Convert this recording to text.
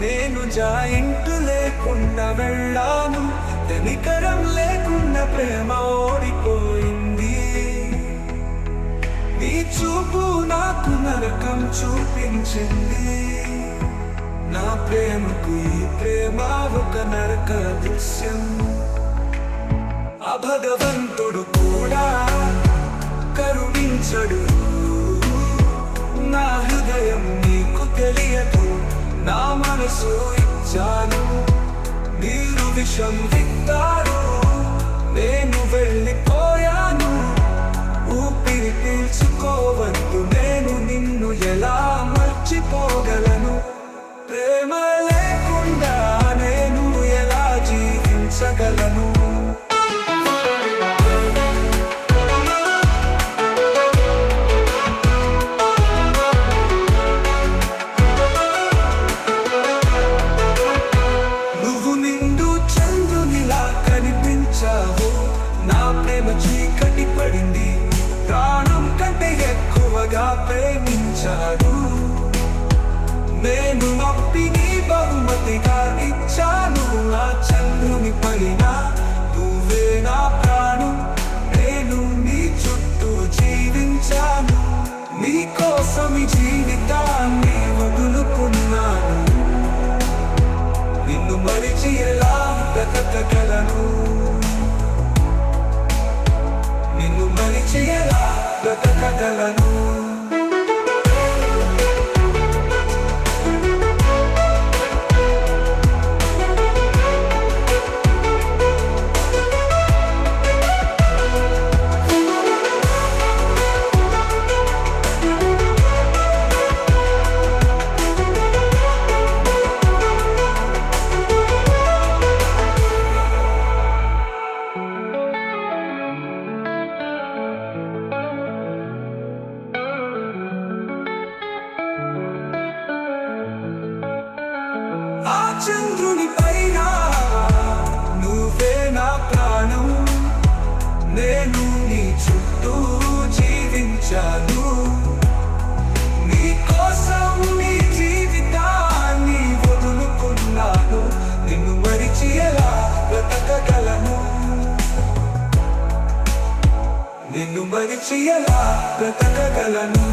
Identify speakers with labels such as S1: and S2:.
S1: నేను జాయింట్ లేకుండా వెళ్ళాను, కనికరం లేకుండా ప్రేమ ఓడిపోయింది. నీ చూపు నాకు నరకం చూపించింది. నా ప్రేమకు ఈ ప్రేమ ఒక నరక దృశ్యం. ఆ భగవంతుడు కూడా కరుణించడు. నా హృదయం నీకు తెలియదు, నా మనసు ఇచ్చాను, మీరు విషం విత్తారు. నేను వెళ్ళిపోయాను, ఊపిరి పీల్చుకోవద్దు. నేను నిన్ను ఎలా మర్చిపోగలను? ప్రేమ లేకుండా నేను ఎలా జీవించగలను? నువ్వు నిండు చంద్రునిలా కనిపించావు, నా ప్రేమ చీకటి పడింది. ప్రాణం కంటే ఎక్కువగా ప్రేమించాను. నేను నొప్పిని బహుమతిగా ఇచ్చాను. ఆ చంద్రుని పైన నువ్వే నా ప్రాణం. నేను నీ చుట్టూ జీవించాను, నీ కోసం ఈ జీవితాన్ని వదులుకున్నాను. నిన్ను మరిచి ఎలా బ్రతకగలను? నిన్ను మరిచి ఎలా బ్రతకగలను? ఆ చంద్రుని పైన నువ్వే నా ప్రాణం. నేను నీ చుట్టూ జీవించాను, నీ కోసం నీ జీవితాన్ని వదులుకున్నాను. నిన్ను మరిచి ఎలా బ్రతకగలను? నిన్ను మరిచి ఎలా బ్రతకగలను?